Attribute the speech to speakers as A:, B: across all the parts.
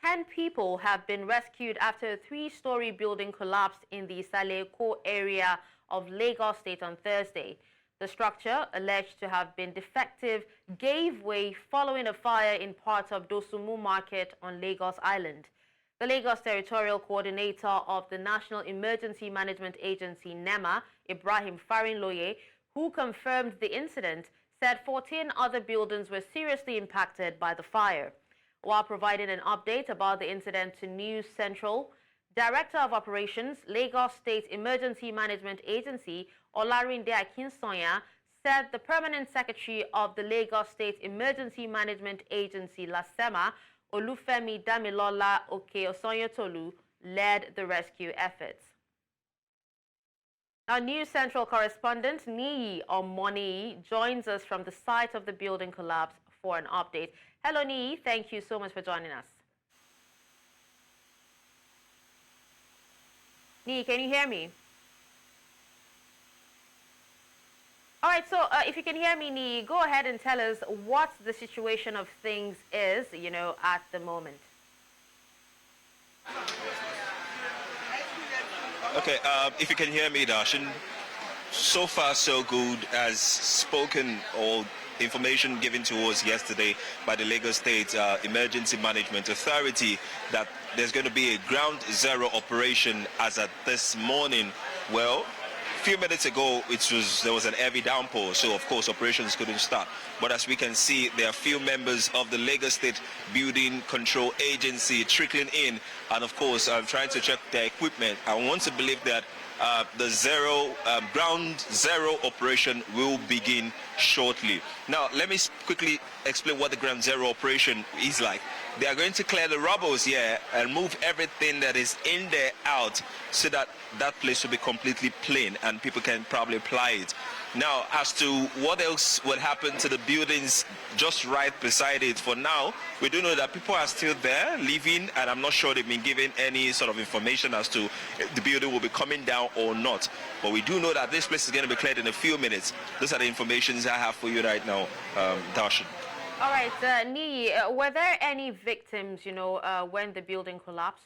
A: 10 people have been rescued after a three-story building collapsed in the Saleko area of Lagos State on Thursday. The structure, alleged to have been defective, gave way following a fire in parts of Dosunmu Market on Lagos Island. The Lagos Territorial Coordinator of the National Emergency Management Agency, NEMA, Ibrahim Farinloye, who confirmed the incident, said 14 other buildings were seriously impacted by the fire. While providing an update about the incident to News Central, Director of Operations, Lagos State Emergency Management Agency, Olarinde Akinsonya, said the Permanent Secretary of the Lagos State Emergency Management Agency, LASEMA, Olufemi Damilola Okeosonyotolu, led the rescue efforts. Our News Central correspondent, Niyi Omoniyi, joins us from the site of the building collapse for an update. Hello, Niyi. Thank you so much for joining us. Niyi, can you hear me? All right, so if you can hear me, Niyi, go ahead and tell us what the situation of things is, at the moment.
B: Okay, if you can hear me, Darshan, so far so good, as spoken or information given to us yesterday by the Lagos State Emergency Management Authority that there's going to be a ground zero operation as at this morning. Well, a few minutes ago there was an heavy downpour, so of course operations couldn't start. But as we can see, there are few members of the Lagos State Building Control Agency trickling in, and of course I'm trying to check their equipment. I want to believe that the ground zero operation will begin shortly. Now, let me quickly explain what the ground zero operation is like. They are going to clear the rubbles here and move everything that is in there out so that that place will be completely plain and people can probably apply it. Now, as to what else will happen to the buildings just right beside it, for now, we do know that people are still there living, and I'm not sure they've been given any sort of information as to if the building will be coming down or not. But we do know that this place is going to be cleared in a few minutes. Those are the informations I have for you right now, Darshan.
A: All right, Niyi, were there any victims, when the building collapsed?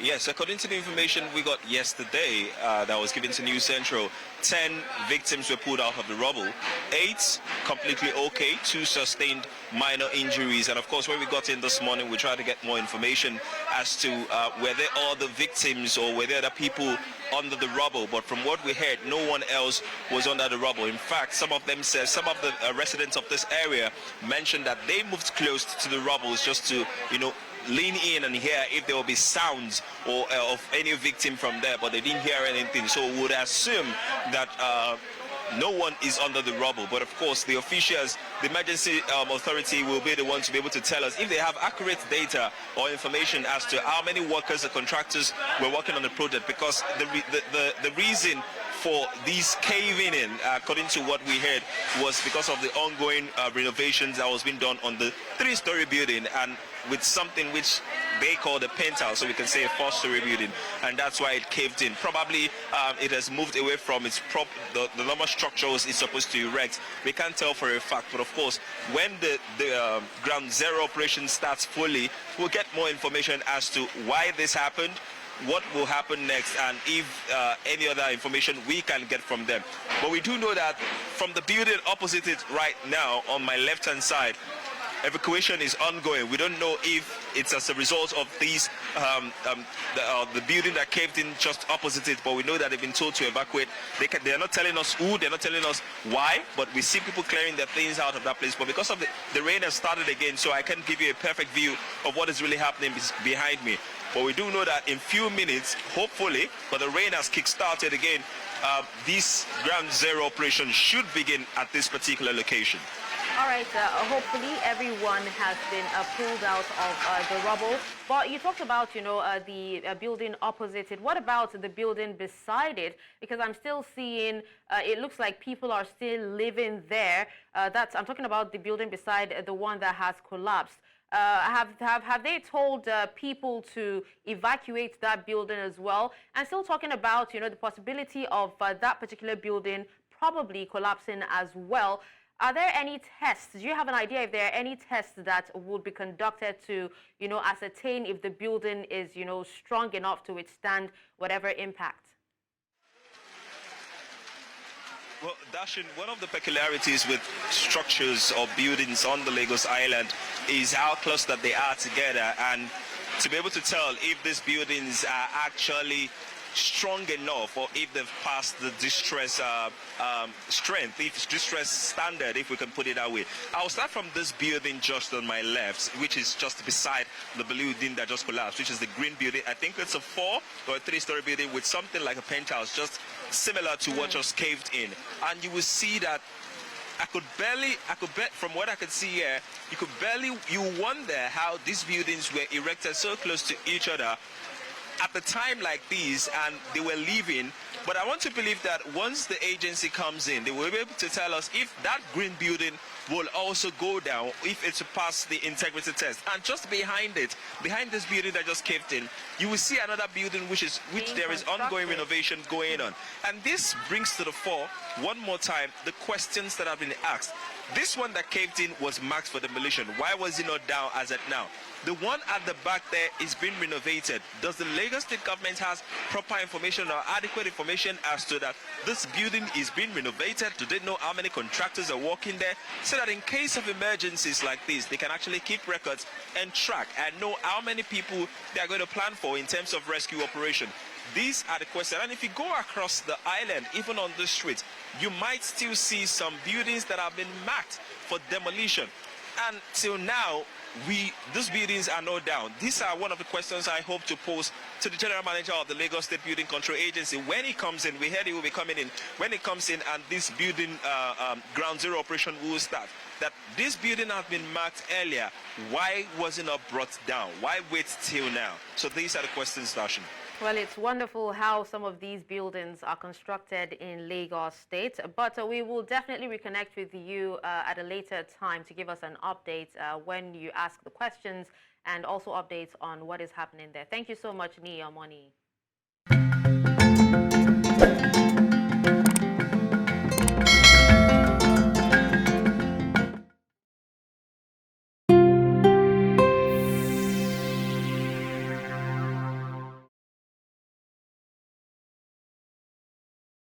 B: Yes, according to the information we got yesterday that was given to News Central, 10 victims were pulled out of the rubble, 8 completely okay, 2 sustained minor injuries. And of course, when we got in this morning, we tried to get more information as to were there other victims or were there other people under the rubble. But from what we heard, no one else was under the rubble. In fact, some of them said, some of the residents of this area mentioned that they moved close to the rubbles just to, lean in and hear if there will be sounds or of any victim from there, but they didn't hear anything. So we would assume that no one is under the rubble. But of course, the officials, the emergency authority will be the ones to be able to tell us if they have accurate data or information as to how many workers or contractors were working on the project, because the reason for these caving in, according to what we heard, was because of the ongoing renovations that was being done on the 3-story building, and with something which they call the penthouse, so we can say a 4-story building, and that's why it caved in. Probably it has moved away from its the normal structures it's supposed to erect. We can't tell for a fact, but of course, when the ground zero operation starts fully, we'll get more information as to why this happened, what will happen next, and if any other information we can get from them. But we do know that from the building opposite it right now on my left hand side, evacuation is ongoing. We don't know if it's as a result of these the building that caved in just opposite it, but we know that they've been told to evacuate. They're not telling us who, they're not telling us why, but we see people clearing their things out of that place. But because of the rain has started again, so I can't give you a perfect view of what is really happening behind me. But we do know that in few minutes, hopefully, but the rain has kick-started again, this ground zero operation should begin at this particular location.
A: All right, hopefully everyone has been pulled out of the rubble. But you talked about, the building opposite it. What about the building beside it? Because I'm still seeing, it looks like people are still living there. I'm talking about the building beside the one that has collapsed. Have they told people to evacuate that building as well? And still talking about, the possibility of that particular building probably collapsing as well. Are there any tests? Do you have an idea if there are any tests that would be conducted to, ascertain if the building is, strong enough to withstand whatever impact?
B: Well, Dashin, one of the peculiarities with structures or buildings on the Lagos Island is how close that they are together, and to be able to tell if these buildings are actually strong enough or if they've passed the distress strength, if it's distress standard, if we can put it that way. I'll start from this building just on my left, which is just beside the building that just collapsed, which is the green building. I think it's a 4 or a 3-story building with something like a penthouse, just similar to what just caved in. And you will see that I could bet from what I could see here, you wonder how these buildings were erected so close to each other at the time like these, and they were leaving. But I want to believe that once the agency comes in, they will be able to tell us if that green building will also go down, if it's to pass the integrity test. And just behind it, behind this building that just caved in, you will see another building which there is ongoing renovation going on. And this brings to the fore one more time the questions that have been asked. This one that caved in was marked for demolition. Why was it not down as at now? The one at the back there is being renovated. Does the Lagos State government has proper information or adequate information as to that this building is being renovated? Do they know how many contractors are working there? So that in case of emergencies like this, they can actually keep records and track and know how many people they are going to plan for in terms of rescue operation. These are the questions. And if you go across the island, even on the street, you might still see some buildings that have been marked for demolition. And till now, these buildings are not down. These are one of the questions I hope to pose to the General Manager of the Lagos State Building Control Agency. When he comes in, we heard he will be coming in. When he comes in and this building ground zero operation will start, that this building has been marked earlier. Why was it not brought down? Why wait till now? So these are the questions, Darshan.
A: Well, it's wonderful how some of these buildings are constructed in Lagos State, but we will definitely reconnect with you at a later time to give us an update when you ask the questions and also updates on what is happening there. Thank you so much, Niyi Omoniyi.